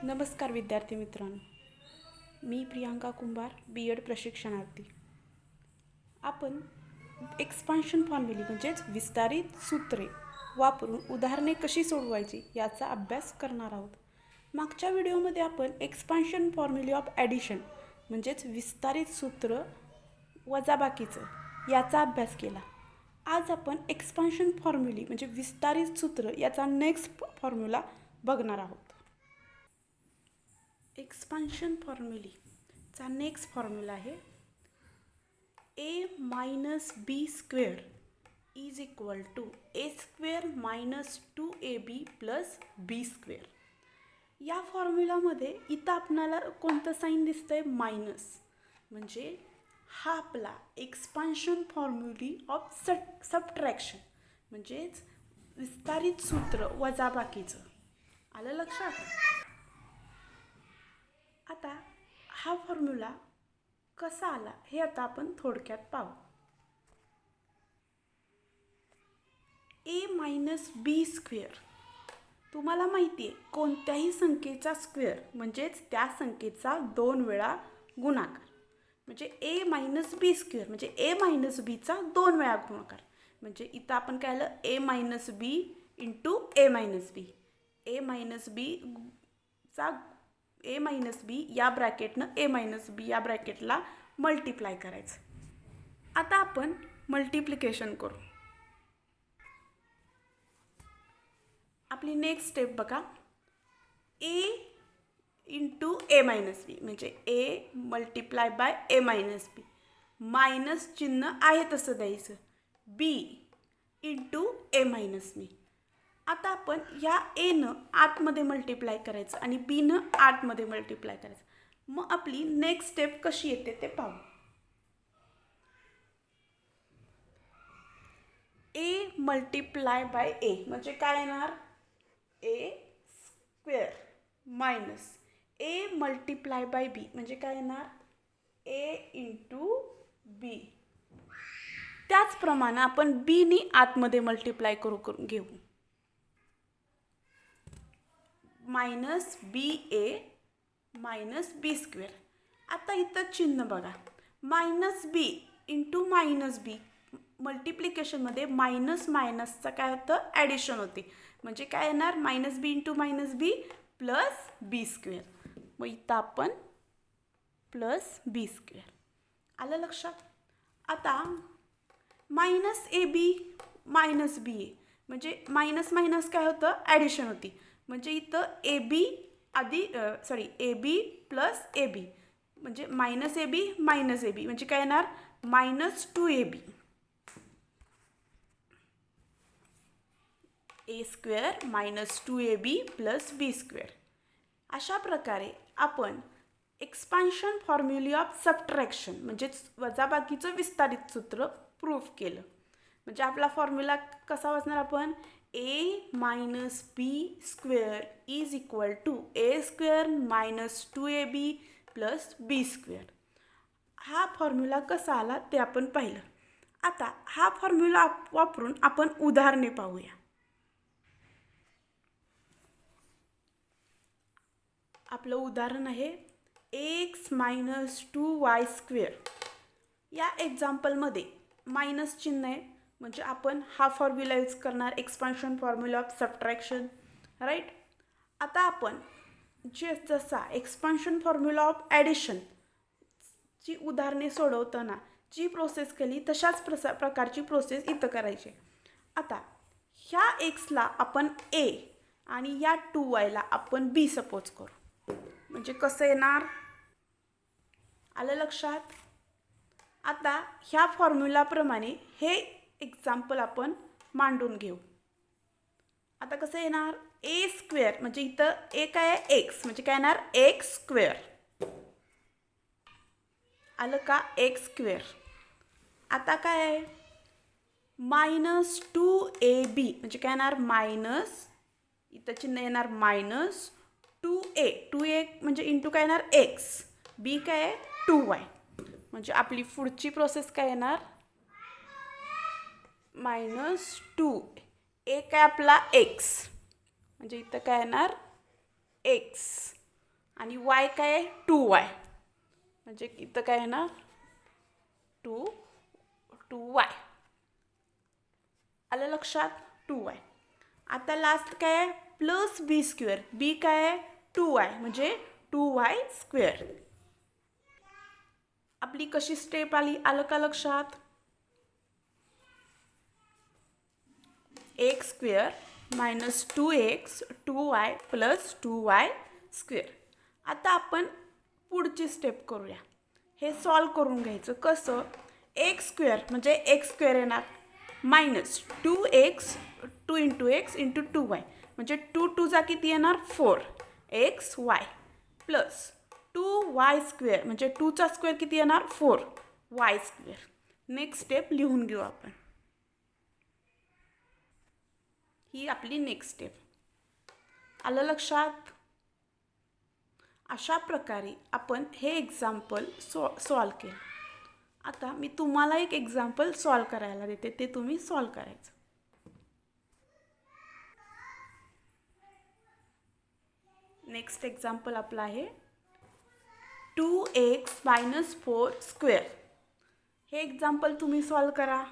नमस्कार विद्यार्थी मित्रांनो, मी प्रियांका कुंभार B.Ed प्रशिक्षणार्थी. आपण एक्सपान्शन फॉर्म्युली म्हणजेच विस्तारित सूत्रे वापरून उदाहरणे कशी सोडवायची याचा अभ्यास करणार आहोत. मागच्या व्हिडिओमध्ये आपण एक्सपान्शन फॉर्म्युली ऑफ ॲडिशन म्हणजेच विस्तारित सूत्र वजाबाकीचं याचा अभ्यास केला. आज आपण एक्सपान्शन फॉर्म्युली म्हणजे विस्तारित सूत्र याचा नेक्स्ट फॉर्म्युला बघणार आहोत. एक्सपान्शन फॉर्म्युलीचा नेक्स्ट फॉर्म्युला आहे a minus b square is equal to a square minus 2ab plus b square. या फॉर्म्युलामध्ये इथं आपणाला कोणतं साईन दिसतं आहे? मायनस. म्हणजे हा आपला एक्सपान्शन फॉर्म्युली ऑफ सबट्रॅक्शन म्हणजेच विस्तारित सूत्र वजाबाकीचं. आलं लक्षात? आता हा फॉर्म्युला कसा आला हे आता आपण थोडक्यात पाहू. ए मायनस बी स्क्वेअर तुम्हाला माहिती आहे कोणत्याही संख्येचा स्क्वेअर म्हणजेच त्या संख्येचा 2 वेळा गुणाकार. म्हणजे ए मायनस बी स्क्वेअर म्हणजे ए मायनस बीचा 2 वेळा गुणाकार. म्हणजे इथं आपण काय आलं? ए minus b into a minus b. A minus बीचा ए मायनस बी या ब्रॅकेटनं ए मायनस बी या ब्रॅकेटला मल्टिप्लाय करायचं. आता आपण मल्टिप्लिकेशन करू. आपली नेक्स्ट स्टेप बघा. ए इंटू ए मायनस बी म्हणजे a multiply by a minus b. Minus चिन्ह आहे तसं द्यायचं. B into a minus b. आता आपण या एनं आतमध्ये मल्टिप्लाय करायचं आणि बीनं आतमध्ये मल्टिप्लाय करायचं. मग आपली नेक्स्ट स्टेप कशी येते ते पाहू. ए मल्टिप्लाय बाय ए म्हणजे काय येणार? A square minus a multiply by b म्हणजे काय येणार? A into b. त्याचप्रमाणे आपण बीनी आतमध्ये मल्टिप्लाय करून घेऊ. Minus b a minus b square. आता इथं चिन्ह बघा. Minus b into minus b मल्टिप्लिकेशनमध्ये मायनस मायनसचा काय होतं? ॲडिशन होते. म्हणजे काय येणार? Minus b into minus b plus b square. मग इथं आपण प्लस बी स्क्वेअर. आलं लक्षात? आता minus A B minus b ए म्हणजे मायनस मायनस काय होतं? ॲडिशन होती. म्हणजे इथं A B A B plus A B म्हणजे minus A B minus A B म्हणजे काय येणार? Minus 2ab. ए square minus 2ab plus b square. अशा प्रकारे आपण एक्सपान्शन फॉर्म्युली ऑफ सबट्रॅक्शन म्हणजेच वजाबाकीचं विस्तारित सूत्र प्रूफ केलं. म्हणजे आपला फॉर्म्युला कसा वाचणार आपण? A minus b square is equal to a square minus 2ab plus b square. हा फॉर्म्युला कसा आला ते आपण पाहिलं. आता हा फॉर्म्युला वापरून आपण उदाहरणे पाहूया. आपलं उदाहरण आहे एक्स मायनस 2y स्क्वेअर. या एक्झाम्पलमध्ये मायनस चिन्ह आहे म्हणजे आपण हा फॉर्म्युला यूज करणार expansion formula of subtraction. Right. आता आपण जसा एक्सपान्शन फॉर्म्युला ऑफ ॲडिशनची उदाहरणे सोडवताना जी प्रोसेस केली तशाच प्रकारची प्रोसेस इथं करायची. आता ह्या एक्सला आपण ए आणि या 2yला आपण बी सपोज करू. म्हणजे कसं येणार? आलं लक्षात? आता ह्या फॉर्म्युलाप्रमाणे हे एक्झाम्पल आपण मांडून घेऊ. आता कसं येणार? ए स्क्वेअर म्हणजे इथं ए काय आहे? एक्स म्हणजे काय येणार? X square. आलं का? X square. आता काय आहे? मायनस 2ab म्हणजे काय येणार? मायनस इथं चिन्ह येणार मायनस 2a म्हणजे इंटू काय येणार? एक्स. बी काय आहे? 2y. म्हणजे आपली पुढची प्रोसेस काय येणार? मायनस 2 ए काय आपला एक्स म्हणजे इथं काय येणार? एक्स आणि वाय काय आहे 2y, म्हणजे इथं काय येणार 2y. आलं लक्षात? 2y. आता लास्ट काय आहे प्लस बी स्क्वेअर. बी काय आहे 2y, म्हणजे 2y². आपली कशी स्टेप आली, आलं का लक्षात? x² minus 2x 2y plus 2y². आता आपण पुढची स्टेप करूया. हे सॉल्व करून घ्यायचं. कसं? x² म्हणजे x² येणार minus 2x 2 into x into 2y, म्हणजे 2 2 किती येणार 4xy प्लस 2y² म्हणजे 2चा स्क्वेअर किती येणार 4y². नेक्स्ट स्टेप लिहून घेऊ आपण. ही आपली नेक्स्ट स्टेप. आलं लक्षात? अशा प्रकारे आपण हे एक्झाम्पल सॉल्व केलं. आता मी तुम्हाला एक एक्झाम्पल सॉल्व करायला देते, ते तुम्ही सॉल्व करायचं. नेक्स्ट एक्झाम्पल आपलं आहे 2x मायनस 4². हे एक्झाम्पल तुम्ही सॉल्व करा.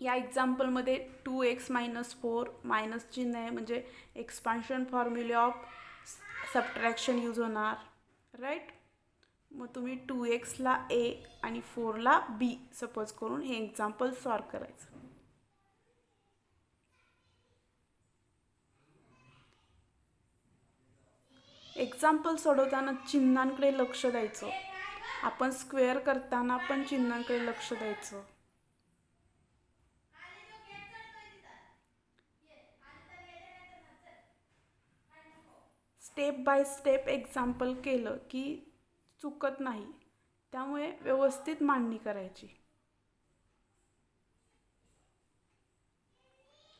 या एक्झाम्पलमध्ये 2x मायनस 4 मायनस चिन्ह आहे, म्हणजे एक्सपान्शन फॉर्म्युले ऑफ सबट्रॅक्शन यूज होणार, राईट. मग तुम्ही 2xला a आणि 4ला b सपोज करून हे एक्झाम्पल सॉल्व करायचं. एक्झाम्पल सोडवताना चिन्हांकडे लक्ष द्यायचं. आपण स्क्वेअर करताना पण चिन्हांकडे लक्ष द्यायचं. स्टेप बाय स्टेप एक्झाम्पल केलं की चुकत नाही, त्यामुळे व्यवस्थित मांडणी करायची.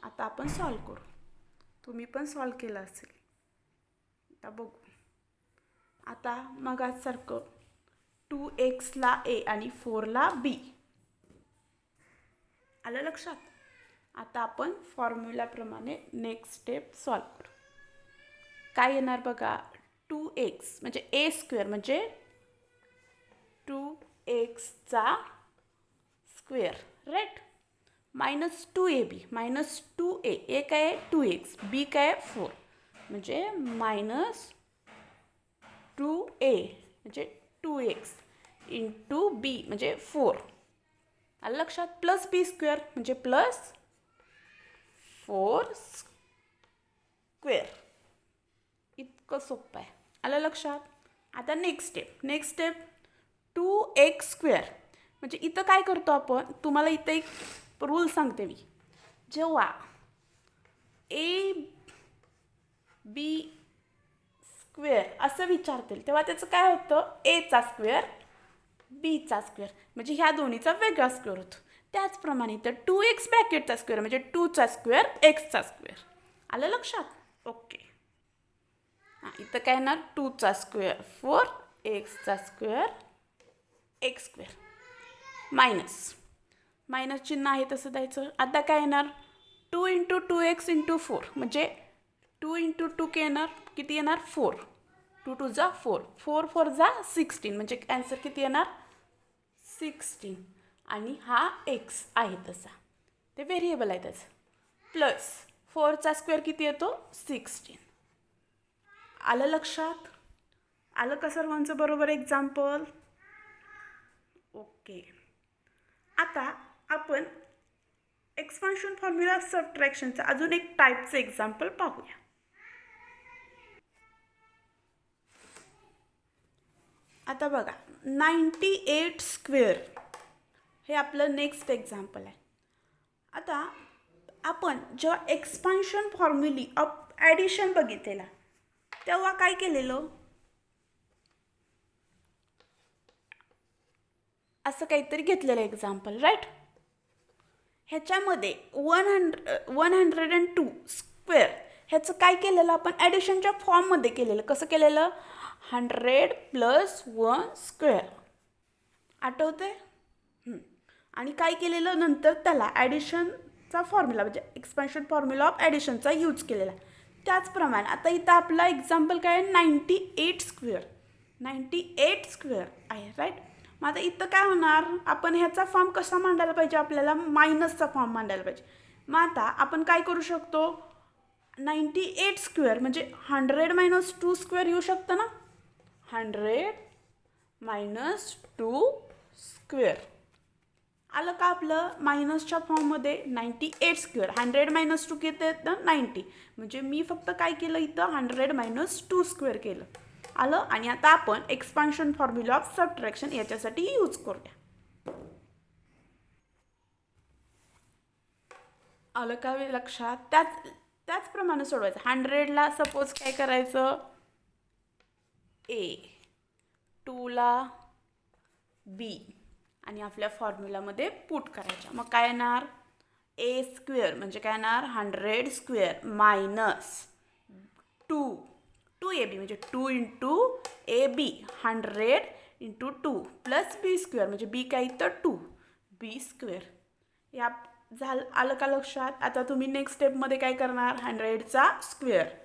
आता आपण सॉल्व करू. तुम्ही पण सॉल्व केलं असेल. आता बघू. आता मगासारखं 2xला a आणि 4ला b. आलं लक्षात? आता आपण फॉर्म्युलाप्रमाणे नेक्स्ट स्टेप सॉल्व करू. काय येणार बघा, 2x म्हणजे a² म्हणजे 2xचा square, right, minus 2ab minus 2a. a काय आहे 2x, b काय आहे 4, म्हणजे मायनस 2a म्हणजे 2x इंटू b म्हणजे 4. आलं लक्षात? प्लस b² म्हणजे प्लस 4². इतकं सोपं आहे. आलं लक्षात? आता नेक्स्ट स्टेप 2x² म्हणजे इथं काय करतो आपण, तुम्हाला इथं एक रूल सांगते मी. जेव्हा a b² असं विचारतील तेव्हा त्याचं काय होतं, aचा स्क्वेअर bचा स्क्वेअर, म्हणजे ह्या दोन्हीचा वेगळा स्क्वेअर होतो. त्याचप्रमाणे इथं 2x ब्रॅकेटचा स्क्वेअर म्हणजे 2चा स्क्वेअर xचा स्क्वेअर. आलं लक्षात? ओके. इथं काय येणार 2चा स्क्वेअर 4 xचा स्क्वेअर x² मायनस चिन्ह आहे तसं द्यायचं. आता काय येणार 2 इंटू 2x इंटू 4 म्हणजे 2 इंटू 2 येणार किती येणार 4. 2 2 जा 4, 4 4 जा 16 म्हणजे आन्सर किती येणार 16. आणि हा x आहे तसा, ते व्हेरिएबल आहे त्याचं. प्लस 4चा स्क्वेअर किती येतो 16. आलं लक्षात? आलं का सर्वांचं बरोबर एक्झाम्पल? ओके. आता आपण एक्सपान्शन फॉर्म्युला सबट्रॅक्शनचं अजून एक टाईपचं एक्झाम्पल पाहूया. आता बघा 98² हे आपलं नेक्स्ट एक्झाम्पल आहे. आता आपण जेव्हा एक्सपान्शन फॉर्म्युली ऑफ ॲडिशन बघितलेला तेव्हा काय केलेलं, असं काहीतरी घेतलेलं एक्झाम्पल, राईट. ह्याच्यामध्ये 102² ह्याचं काय केलेलं आपण ॲडिशनच्या फॉर्ममध्ये केलेलं. कसं केलेलं, 100 + 1 स्क्वेअर. आठवते? आणि काय केलेलं नंतर त्याला ॲडिशनचा फॉर्म्युला म्हणजे एक्सपान्शन फॉर्म्युला ऑफ ॲडिशनचा यूज केलेला. त्याचप्रमाणे आता इथं आपला एक्झाम्पल काय आहे 98 स्क्वेअर. 98 स्क्वेअर आहे राईट. मग आता इथं काय होणार आपण ह्याचा फॉर्म कसा मांडायला पाहिजे आपल्याला मायनसचा फॉर्म मांडायला पाहिजे. मग आता आपण काय करू शकतो 98 स्क्वेअर म्हणजे 100 - 2 स्क्वेअर येऊ शकतं ना. 100 - 2 स्क्वेअर आलं का आपलं मायनसच्या फॉर्ममध्ये 98 स्क्वेअर. 100 - 2 किती येतं 90 म्हणजे मी फक्त काय केलं इथं 100 - 2 स्क्वेअर केलं आलं. आणि आता आपण एक्सपान्शन फॉर्म्युला ऑफ सबट्रॅक्शन याच्यासाठी यूज करूया. आलं का लक्षात. त्याचप्रमाणे सोडवायचं. 100ला सपोज काय करायचं A, 2ला B आणि आपल्या फॉर्म्युलामध्ये पुट करायच्या. मग काय येणार A स्क्वेअर म्हणजे काय येणार 100 स्क्वेअर मायनस 2AB म्हणजे 2 × AB 100 × 2 प्लस B स्क्वेअर म्हणजे B काय तर 2B स्क्वेअर. या झालं आलं का लक्षात. आता तुम्ही नेक्स्ट स्टेपमध्ये काय करणार 100चा स्क्वेअर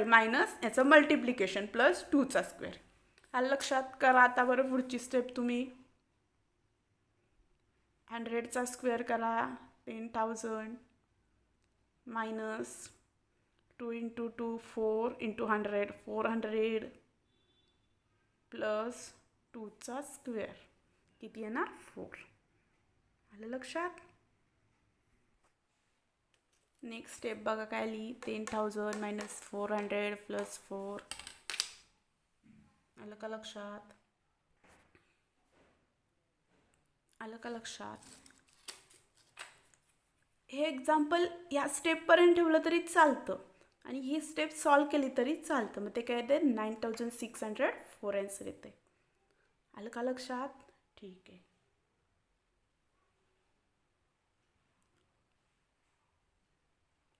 मायनस याचं मल्टिप्लिकेशन प्लस 2चा स्क्वेअर. आलं लक्षात. करा आता बरं पुढची स्टेप तुम्ही 100चा स्क्वेअर करा 10,000 मायनस 2 × 2 4 × 100 400 प्लस 2चा स्क्वेअर किती येणार 4. आलं लक्षात. नेक्स्ट स्टेप बघा काय आली 10,000 मायनस 400 प्लस 4. आलं का लक्षात. आलं का लक्षात. हे एक्झाम्पल या स्टेपपर्यंत ठेवलं तरी चालतं आणि ही स्टेप सॉल्व केली तरी चालतं. मग ते काय येते 9,604 आन्सर येते. आलं का लक्षात. ठीक आहे.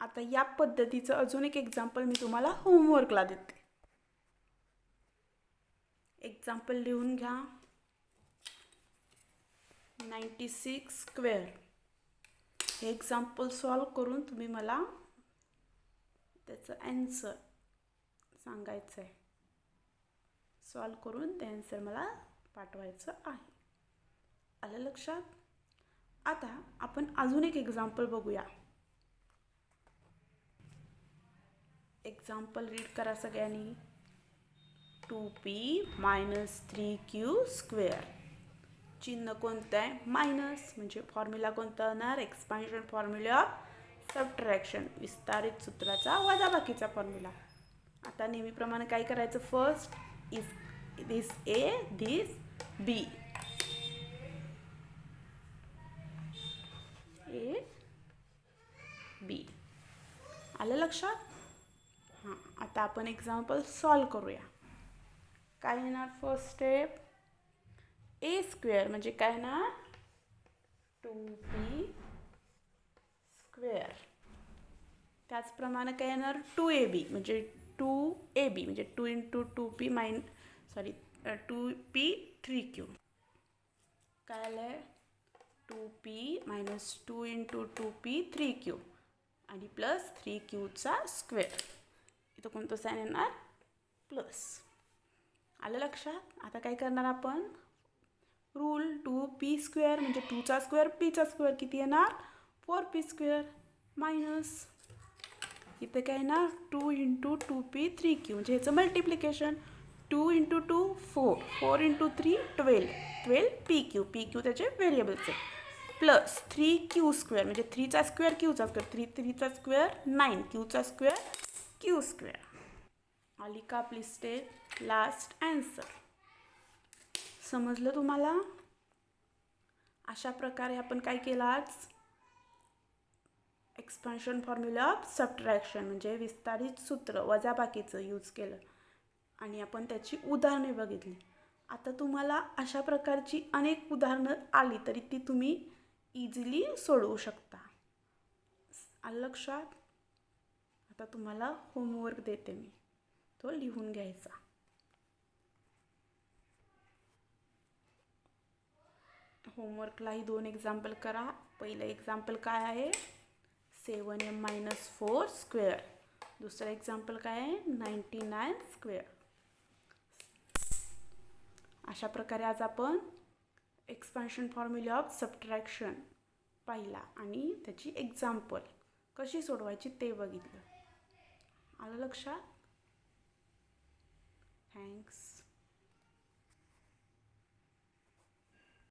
आता या पद्धतीचं अजून एक एक्झाम्पल मी तुम्हाला होमवर्कला देते. एक्झाम्पल लिहून घ्या 96 स्क्वेअर. हे एक्झाम्पल सॉल्व करून तुम्ही मला त्याचं ॲन्सर सांगायचं आहे. सॉल्व करून ते ॲन्सर मला पाठवायचं आहे. आलं लक्षात. आता आपण अजून एक एक्झाम्पल बघूया. एक्झाम्पल रीड करा सगळ्यांनी. 2p - 3q square. चिन्ह कोणतं आहे मायनस म्हणजे फॉर्म्युला कोणता होणार एक्सपान्शन फॉर्म्युला ऑफ सबट्रॅक्शन विस्तारित सूत्राचा वजाबाकीचा फॉर्म्युला. आता नेहमीप्रमाणे काय करायचं first is this A this B. A B आलं लक्षात. हां आता आपण एक्झाम्पल सॉल्व करूया. काय येणार फर्स्ट स्टेप A स्क्वेअर म्हणजे काय ना 2p स्क्वेअर. त्याचप्रमाणे काय येणार 2ab म्हणजे 2ab म्हणजे 2 × 2p 2p 3q. काय आलं 2p - 2 × 2p 3q आणि प्लस 3qचा स्क्वेअर. इथं कोणतं साइन येणार प्लस. आलं लक्षात. आता काय करणार आपण रूल 2p स्क्वेअर म्हणजे 2चा स्क्वेअर pचा स्क्वेअर किती येणार 4p स्क्वेअर मायनस इथे काय येणार 2 × 2p 3q म्हणजे ह्याचं मल्टिप्लिकेशन 2 × 2 4 4 × 3 12 pq त्याचे व्हेरिएबल्स आहे प्लस 3q स्क्वेअर म्हणजे 3चा स्क्वेअर qचा स्क्वेअर 3चा स्क्वेअर 9 qचा स्क्वेअर q स्क्वेअर. आली का आपली स्टेप लास्ट ॲन्सर. समजलं तुम्हाला. अशा प्रकारे आपण काय केलं आज एक्सपान्शन फॉर्म्युला ऑफ सबट्रॅक्शन म्हणजे विस्तारित सूत्र वजाबाकीचं यूज केलं आणि आपण त्याची उदाहरणे बघितली. आता तुम्हाला अशा प्रकारची अनेक उदाहरणं आली तरी ती तुम्ही इझिली सोडवू शकता. आलं लक्षात. आता तुम्हाला होमवर्क देते मी. तो लिहून घ्यायचा. होमवर्कलाही 2 एक्झाम्पल करा. पहिलं एक्झाम्पल काय आहे, 7m-4 स्क्वेअर. दुसरं एक्झाम्पल काय आहे, 99 स्क्वेअर. अशा प्रकारे आज आपण एक्सपान्शन फॉर्म्युला ऑफ सबट्रॅक्शन पाहिला आणि त्याची एक्झाम्पल कशी सोडवायची ते बघितलं. आलं लक्षात? थँक्स.